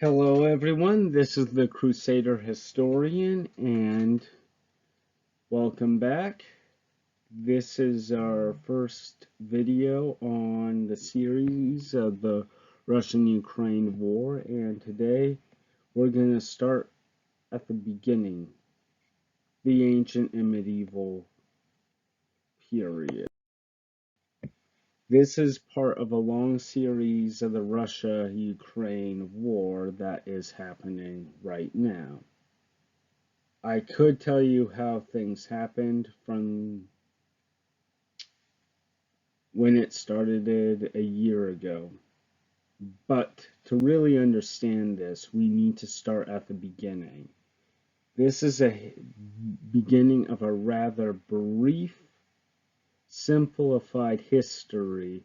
Hello, everyone. This is the Crusader Historian, and welcome back. This is our first video on the series of the Russian-Ukraine War, and today we're going to start at the beginning, the Ancient and Medieval period. This is part of a long series of the Russia-Ukraine War that is happening right now. I could tell you how things happened from when it started a year ago. But to really understand this, we need to start at the beginning. This is a beginning of a rather brief, simplified history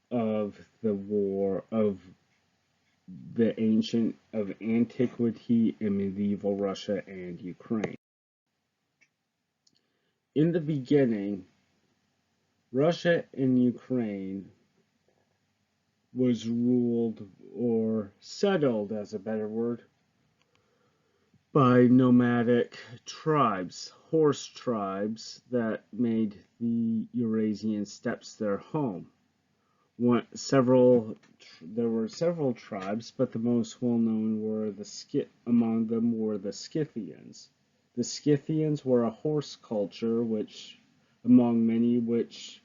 of the war of the of antiquity in medieval Russia and Ukraine. In the beginning, Russia and Ukraine was ruled, or settled as a better word, by nomadic tribes, horse tribes that made the Eurasian steppes their home. There were several tribes, but the most well-known were among them were the Scythians. The Scythians were a horse culture, among many, which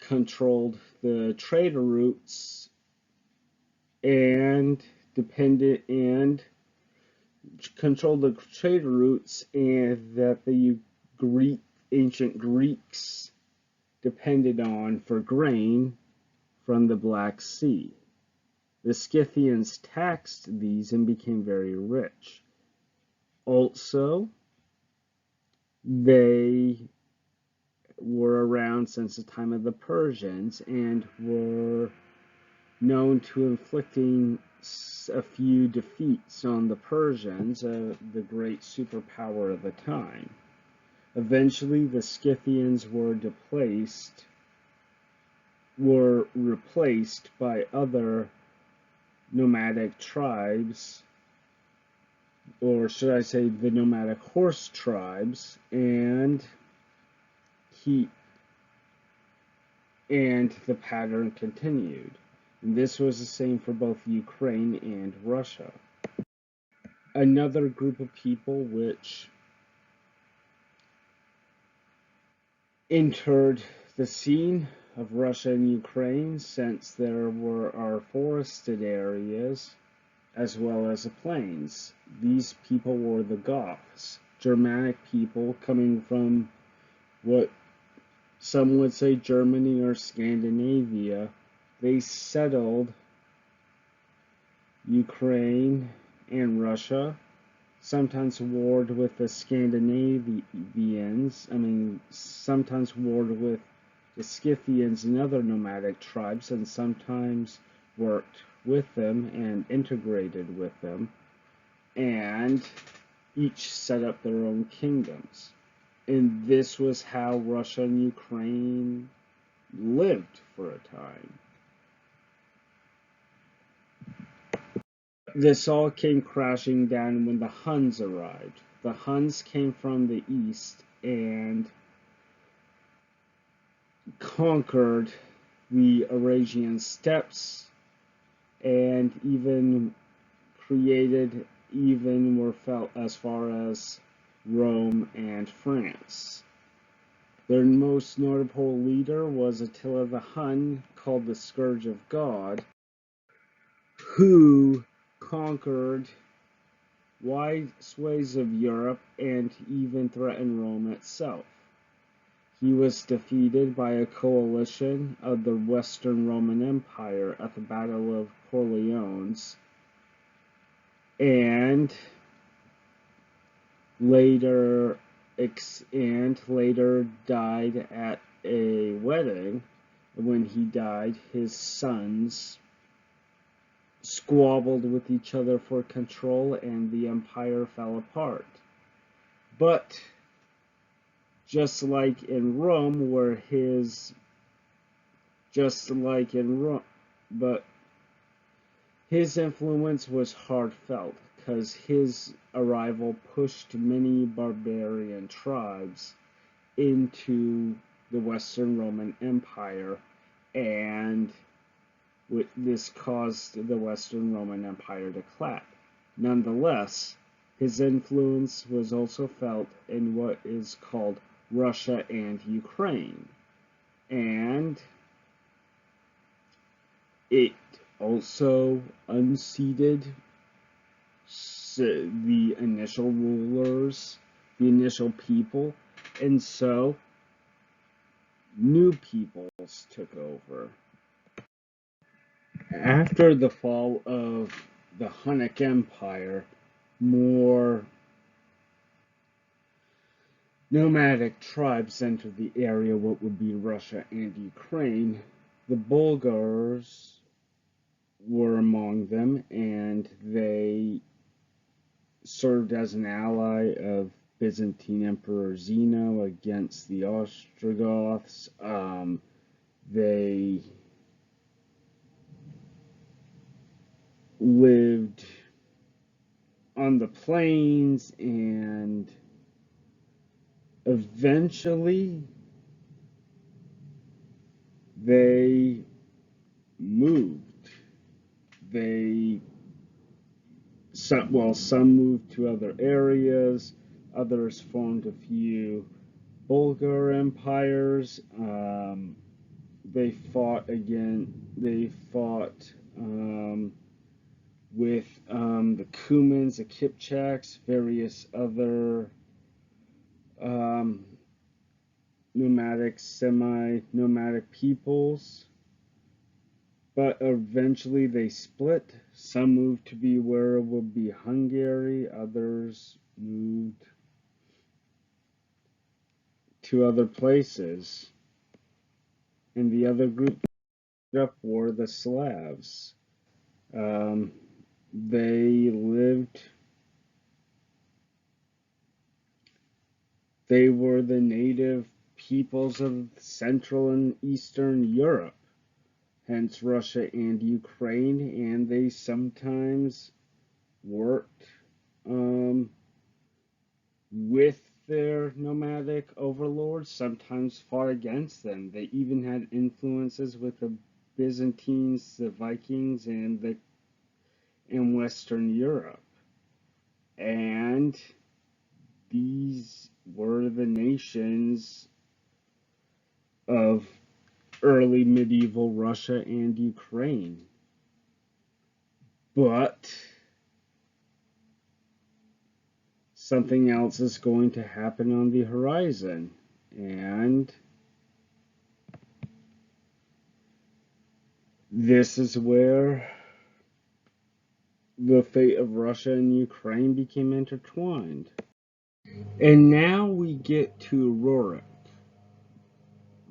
controlled the trade routes and controlled the trade routes and that the ancient Greeks depended on for grain from the Black Sea. The Scythians taxed these and became very rich. Also, they were around since the time of the Persians and were known to inflicting a few defeats on the Persians, the great superpower of the time. Eventually, the Scythians were replaced by other nomadic tribes, or should I say the nomadic horse tribes, and the pattern continued. And this was the same for both Ukraine and Russia. Another group of people which entered the scene of Russia and Ukraine, since there were our forested areas as well as the plains. These people were the Goths, Germanic people coming from what some would say Germany or Scandinavia. They settled Ukraine and Russia, sometimes warred with the Scandinavians, sometimes warred with the Scythians and other nomadic tribes, and sometimes worked with them and integrated with them, and each set up their own kingdoms. And this was how Russia and Ukraine lived for a time. This all came crashing down when the Huns arrived. The Huns came from the east and conquered the Eurasian steppes and were felt as far as Rome and France. Their most notable leader was Attila the Hun, called the Scourge of God, who conquered wide swathes of Europe and even threatened Rome itself. He was defeated by a coalition of the Western Roman Empire at the Battle of Corleones, and later died at a wedding. When he died, his sons squabbled with each other for control, and the empire fell apart. But just like in Rome, but His influence was heartfelt because his arrival pushed many barbarian tribes into the Western Roman Empire, and this caused the Western Roman Empire to collapse. Nonetheless, his influence was also felt in what is called Russia and Ukraine, and it also unseated the initial rulers, the initial people, and so new peoples took over. After the fall of the Hunnic Empire, more nomadic tribes entered the area, what would be Russia and Ukraine. The Bulgars were among them, and they served as an ally of Byzantine Emperor Zeno against the Ostrogoths. They lived on the plains, and eventually they moved. Some moved to other areas, others formed a few Bulgar empires. They fought with the Cumans, the Kipchaks, various other nomadic, semi-nomadic peoples. But eventually they split. Some moved to be where it would be Hungary, others moved to other places. And the other group up were the Slavs. They were the native peoples of Central and Eastern Europe, hence Russia and Ukraine, and they sometimes worked with their nomadic overlords, sometimes fought against them. They even had influences with the Byzantines, the Vikings, and Western Europe. And these were the nations of early medieval Russia and Ukraine. But something else is going to happen on the horizon, and this is where the fate of Russia and Ukraine became intertwined. And now we get to Rurik.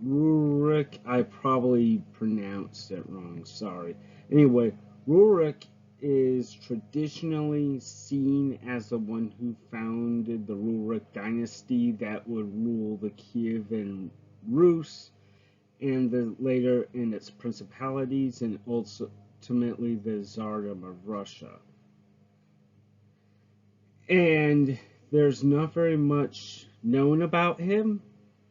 Rurik, I probably pronounced it wrong, sorry. Anyway, Rurik is traditionally seen as the one who founded the Rurik dynasty that would rule the Kievan Rus and later in its principalities, and ultimately the Tsardom of Russia. And there's not very much known about him,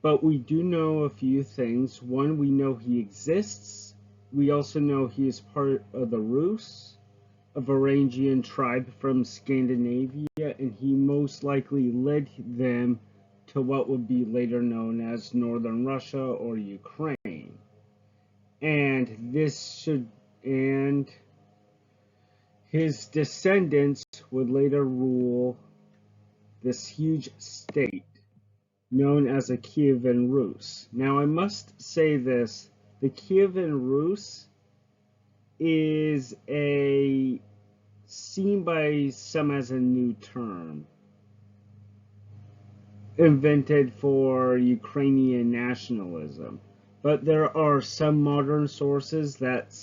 but we do know a few things. One, we know he exists. We also know he is part of the Rus, a Varangian tribe from Scandinavia, and he most likely led them to what would be later known as Northern Russia or Ukraine. And his descendants would later rule this huge state known as the Kievan Rus. Now, I must say this, the Kievan Rus is seen by some as a new term invented for Ukrainian nationalism. But there are some modern sources that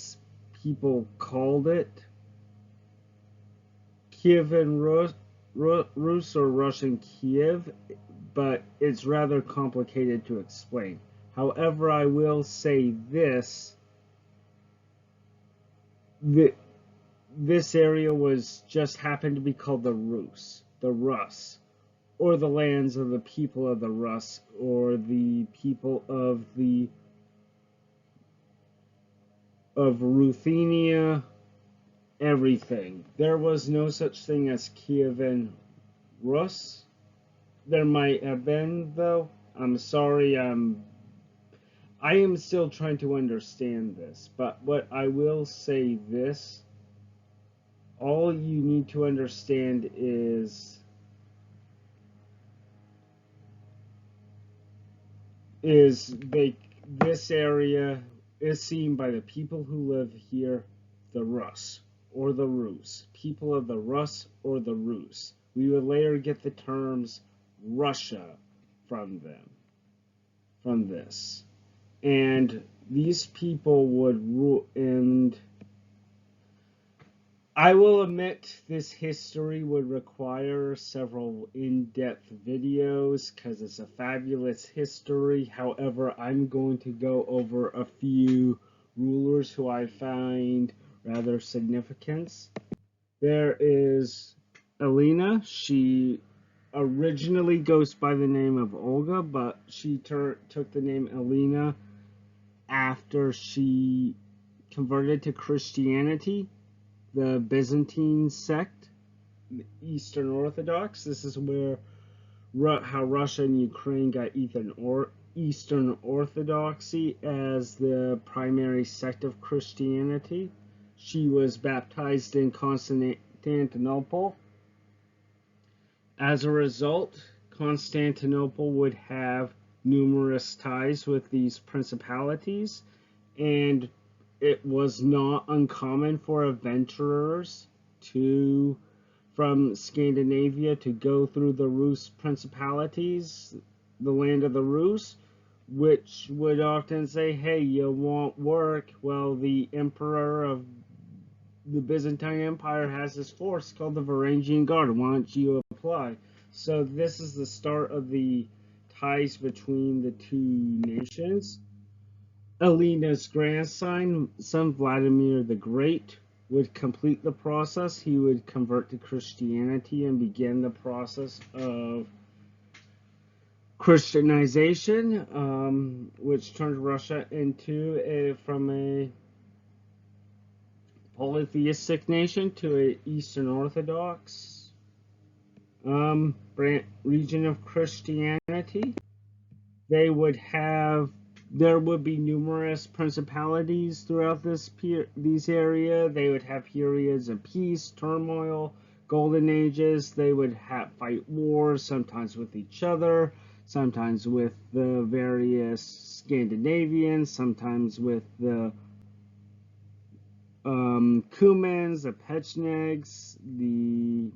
people called it Kievan Rus or Russian Kiev, but it's rather complicated to explain. However, I will say this, this area was just happened to be called the Rus, or the lands of the people of the Rus, or the people of Ruthenia, everything. There was no such thing as Kievan Rus. There might have been, though. I'm sorry, I am still trying to understand this, but what I will say this, all you need to understand is this area is seen by the people who live here, the Rus or the Rus, people of the Rus or the Rus. We would later get the terms Russia from this. And these people would rule, and I will admit this history would require several in-depth videos because it's a fabulous history. However, I'm going to go over a few rulers who I find rather significant. There is Elena. She originally goes by the name of Olga, but she took the name Elena after she converted to Christianity, the Byzantine sect, the Eastern Orthodox. This is where how Russia and Ukraine got Eastern Orthodoxy as the primary sect of Christianity. She was baptized in Constantinople. As a result, Constantinople would have numerous ties with these principalities, and it was not uncommon for adventurers from Scandinavia to go through the Rus principalities, the land of the Rus, which would often say, hey, you want work? Well, the emperor of the Byzantine Empire has this force called the Varangian Guard. Why don't you apply? So this is the start of the ties between the two nations. Elena's grandson, Vladimir the Great, would complete the process. He would convert to Christianity and begin the process of Christianization, which turned Russia from a polytheistic nation to an Eastern Orthodox region of Christianity. There would be numerous principalities throughout these area. They would have periods of peace, turmoil, golden ages. They would fight wars, sometimes with each other, sometimes with the various Scandinavians, sometimes with the Cumans, the Pechenegs, the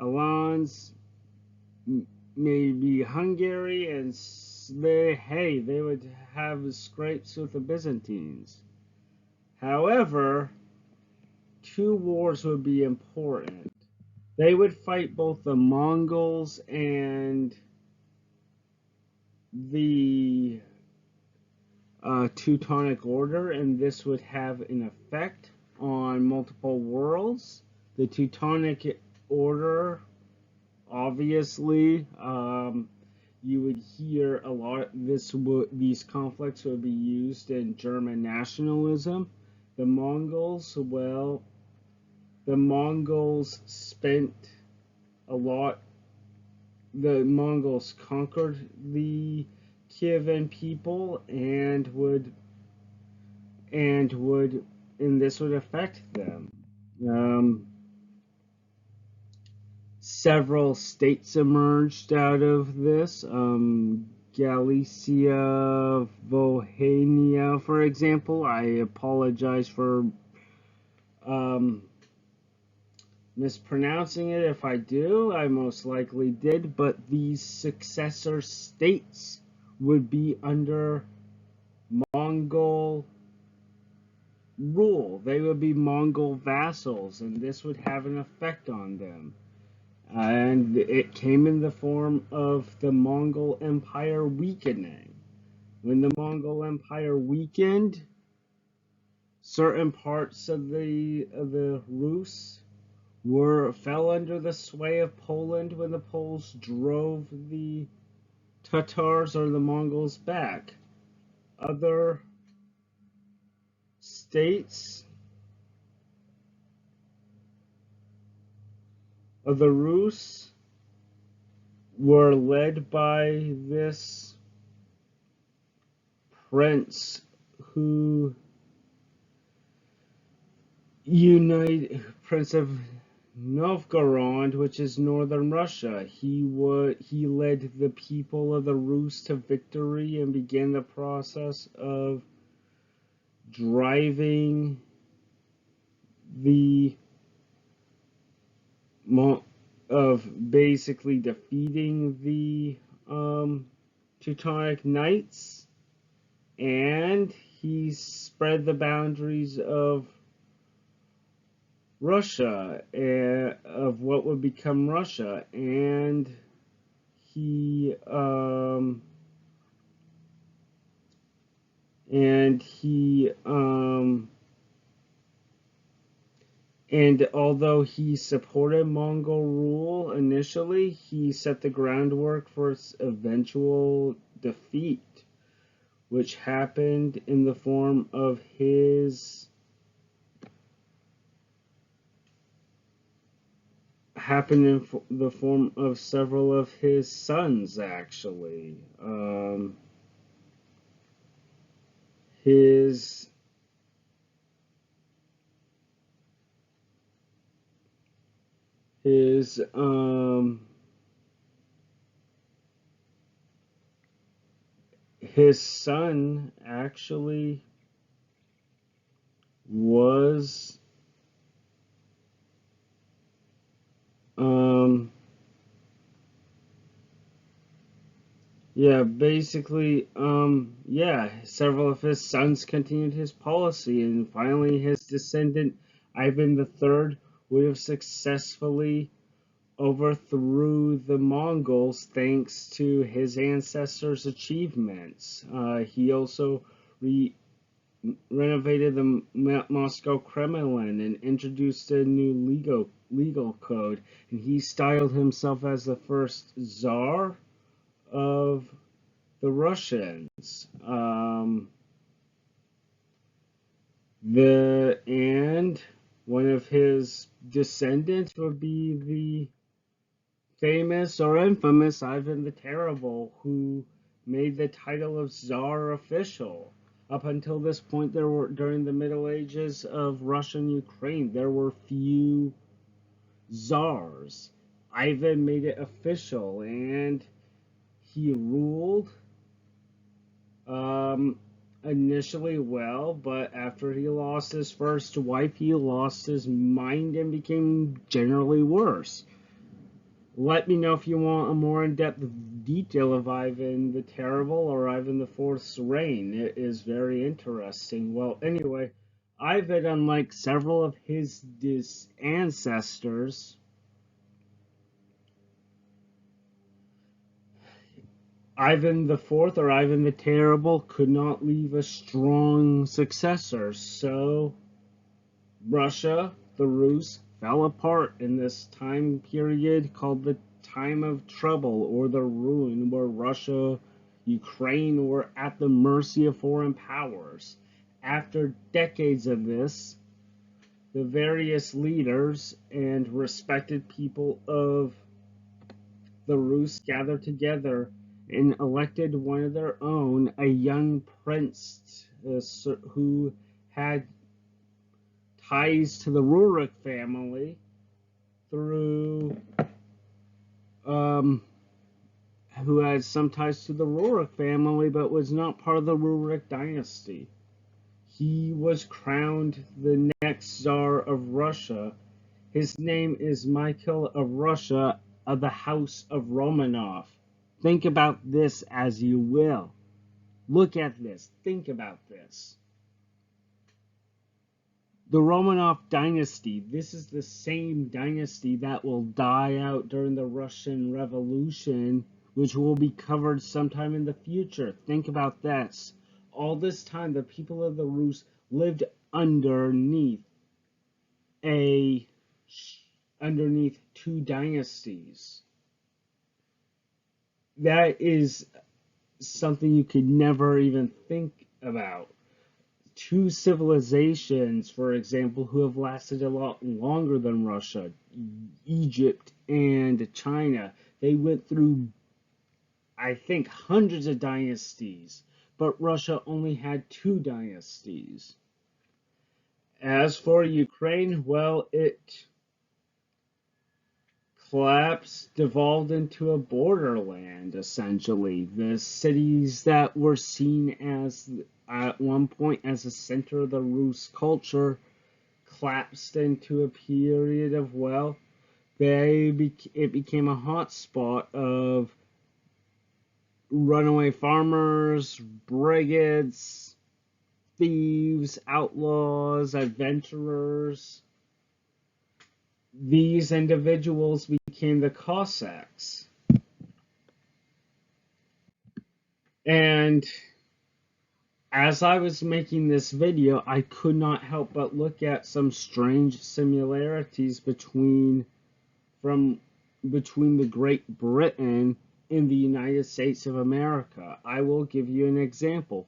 Alans, maybe Hungary, and they would have scrapes with the Byzantines. However, two wars would be important. They would fight both the Mongols and the Teutonic Order, and this would have an effect on multiple worlds. The Teutonic Order, obviously, you would hear a lot. These conflicts would be used in German nationalism. The Mongols, well, the Mongols spent a lot. The Mongols conquered the Kievan people and this would affect them. Several states emerged out of this. Galicia, Bohemia, for example. I apologize for mispronouncing it. If I do, I most likely did. But these successor states would be under Mongol rule. They would be Mongol vassals, and this would have an effect on them. And it came in the form of the Mongol Empire weakening. When the Mongol Empire weakened, certain parts of the Rus fell under the sway of Poland when the Poles drove the Tatars or the Mongols back. Other states of the Rus were led by this prince who Prince of Novgorod, which is northern Russia. He led the people of the Rus to victory and began the process of driving the of basically defeating the Teutonic Knights, and he spread the boundaries of Russia, of what would become Russia, and he um, and he and although he supported Mongol rule initially, he set the groundwork for its eventual defeat, which happened in the form of several of his sons, actually. His his his son actually was basically, several of his sons continued his policy, and finally his descendant, Ivan III, would have successfully overthrew the Mongols thanks to his ancestors' achievements. He also renovated the Moscow Kremlin and introduced a new legal code, and he styled himself as the first Tsar of the Russians. And one of his descendants would be the famous or infamous Ivan the Terrible, who made the title of Tsar official. Up until this point, during the Middle Ages of Russian Ukraine, there were few czars. Ivan made it official, and he ruled initially well, but after he lost his first wife, he lost his mind and became generally worse. Let me know if you want a more in-depth detail of Ivan the Terrible or Ivan IV's reign. It is very interesting. Well, anyway, Ivan, unlike several of his ancestors, Ivan the Fourth or Ivan the Terrible could not leave a strong successor, so Russia, the Rus, fell apart in this time period called the Time of Trouble or the Ruin, where Russia, Ukraine were at the mercy of foreign powers. After decades of this, the various leaders and respected people of the Rus gathered together and elected one of their own, a young prince who had ties to the Rurik family through who had some ties to the Rurik family but was not part of the Rurik dynasty. He was crowned the next Tsar of Russia. His name is Michael of Russia of the House of Romanov. Think about this as you will. Look at this. Think about this. The Romanov dynasty, this is the same dynasty that will die out during the Russian Revolution, which will be covered sometime in the future. Think about this. All this time, the people of the Rus lived underneath a underneath two dynasties. That is something you could never even think about. Two civilizations, for example, who have lasted a lot longer than Russia, Egypt and China, they went through, I think, hundreds of dynasties, but Russia only had two dynasties. As for Ukraine, well, it collapsed, devolved into a borderland, essentially. The cities that were seen as, at one point, as a center of the Rus culture collapsed into a period of, well, it became a hot spot of runaway farmers, brigands, thieves, outlaws, adventurers. These individuals became the Cossacks. And as I was making this video, I could not help but look at some strange similarities from between the Great Britain and the United States of America. I will give you an example.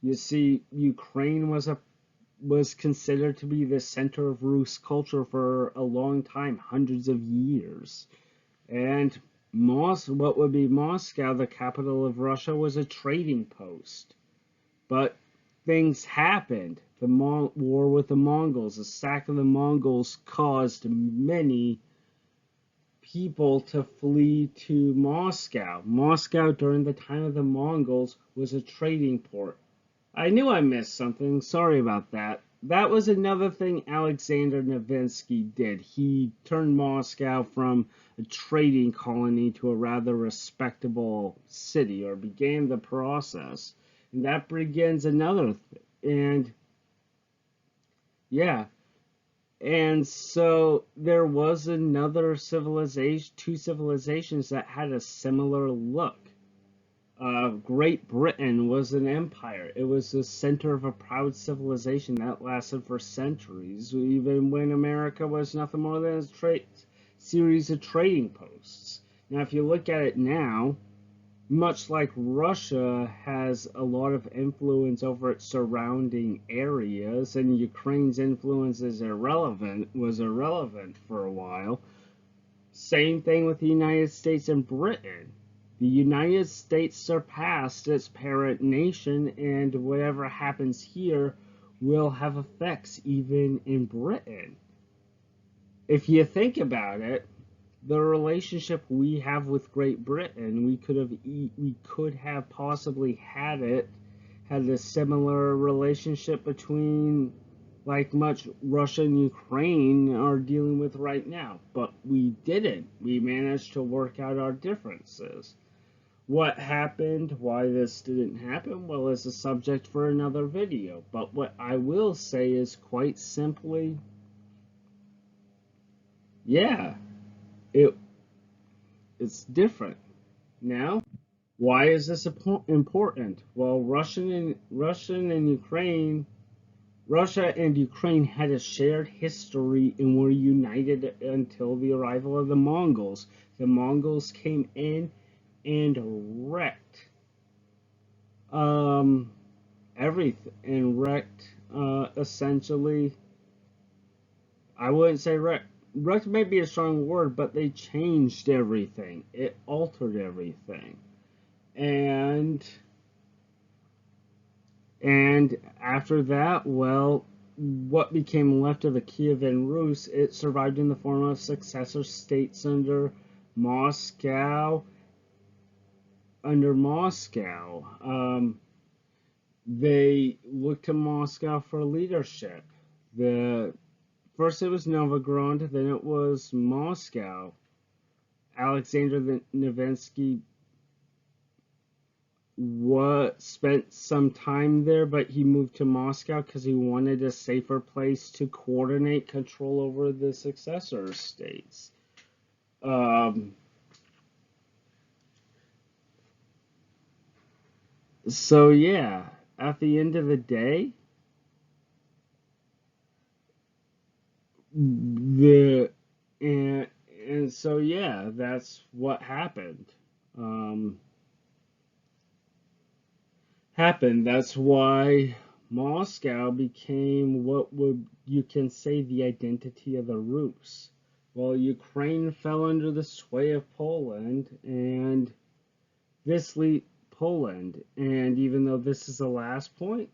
You see, Ukraine was considered to be the center of Rus culture for a long time, hundreds of years. And what would be Moscow, the capital of Russia, was a trading post. But things happened. The war with the Mongols, the sack of the Mongols caused many people to flee to Moscow. Moscow, during the time of the Mongols, was a trading port. I knew I missed something. Sorry about that. That was another thing Alexander Nevsky did. He turned Moscow from a trading colony to a rather respectable city, or began the process. And that begins another and yeah. And so there was another civilization, two civilizations that had a similar look. Great Britain was an empire. It was the center of a proud civilization that lasted for centuries, even when America was nothing more than a series of trading posts. Now, if you look at it now, much like Russia has a lot of influence over its surrounding areas, and Ukraine's influence was irrelevant for a while. Same thing with the United States and Britain. The United States surpassed its parent nation, and whatever happens here will have effects even in Britain. If you think about it, the relationship we have with Great Britain, we could have possibly had a similar relationship between, like much Russia and Ukraine are dealing with right now, but we didn't. We managed to work out our differences. What happened, why this didn't happen, well, is a subject for another video. But what I will say is quite simply, yeah, it it's different. Now, why is this important? Well, Russia and Ukraine had a shared history and were united until the arrival of the Mongols. The Mongols came in and wrecked everything, and wrecked essentially. I wouldn't say wrecked. Wrecked may be a strong word, but they changed everything. It altered everything. And after that, well, what became left of the Kievan Rus, it survived in the form of successor states Moscow. Under Moscow, they looked to Moscow for leadership. First it was Novgorod, then it was Moscow. Alexander Nevsky spent some time there, but he moved to Moscow because he wanted a safer place to coordinate control over the successor states. So yeah, at the end of the day, the and so yeah, that's what happened. Um, That's why Moscow became what would you can say the identity of the Rus. Well, Ukraine fell under the sway of Poland, and Poland. And even though this is the last point,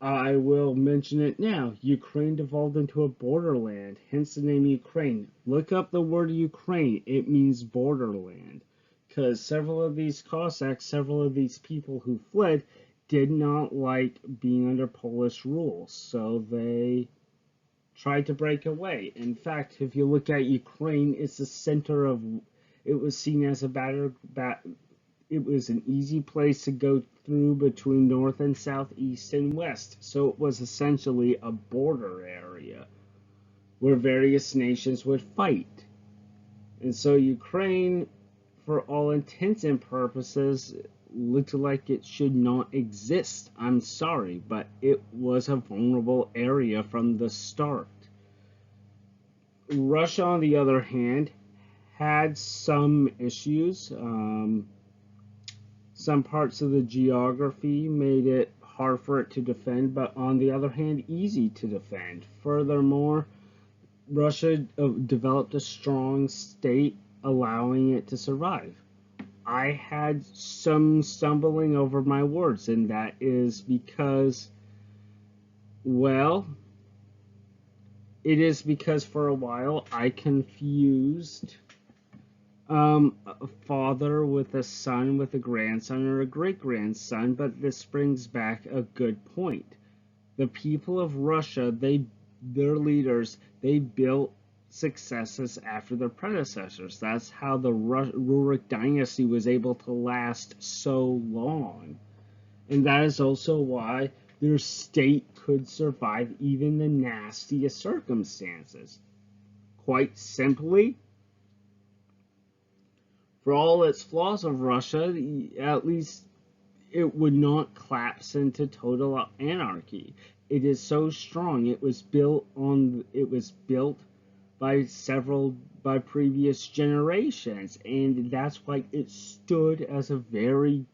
I will mention it now. Ukraine devolved into a borderland, hence the name Ukraine. Look up the word Ukraine. It means borderland. Because several of these Cossacks, several of these people who fled, did not like being under Polish rule. So they tried to break away. In fact, if you look at Ukraine, it's the center of. It was seen as a it was an easy place to go through between north and south, east and west. So it was essentially a border area where various nations would fight. And so Ukraine, for all intents and purposes, looked like it should not exist. I'm sorry, but it was a vulnerable area from the start. Russia, on the other hand, had some issues. Some parts of the geography made it hard for it to defend, but on the other hand, easy to defend. Furthermore, Russia developed a strong state, allowing it to survive. I had some stumbling over my words, and that is because, well, it is because for a while I confused a father with a son, with a grandson, or a great grandson, but this brings back a good point. The people of Russia, their leaders, they built successes after their predecessors. That's how the Rurik dynasty was able to last so long. And that is also why their state could survive even the nastiest circumstances. Quite simply, for all its flaws of Russia, at least it would not collapse into total anarchy. It is so strong. It was built by previous generations, and that's why it stood as a very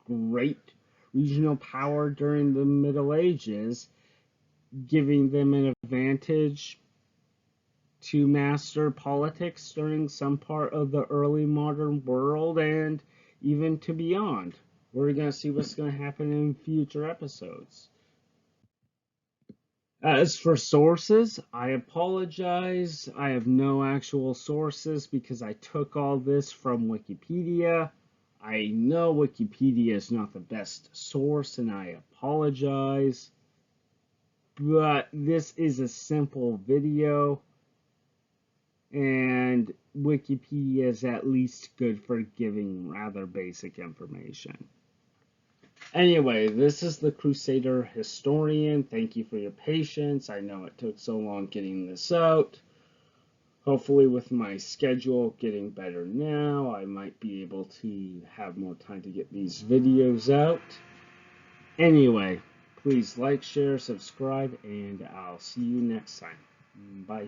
great regional power during the Middle Ages, giving them an advantage to master politics during some part of the early modern world and even to beyond. We're going to see what's going to happen in future episodes. As for sources, I apologize. I have no actual sources because I took all this from Wikipedia. I know Wikipedia is not the best source and I apologize. But this is a simple video and Wikipedia is at least good for giving rather basic information. Anyway, this is the Crusader Historian. Thank you for your patience. I know it took so long getting this out. Hopefully with my schedule getting better now, I might be able to have more time to get these videos out. Anyway, please like, share, subscribe, and I'll see you next time. Bye.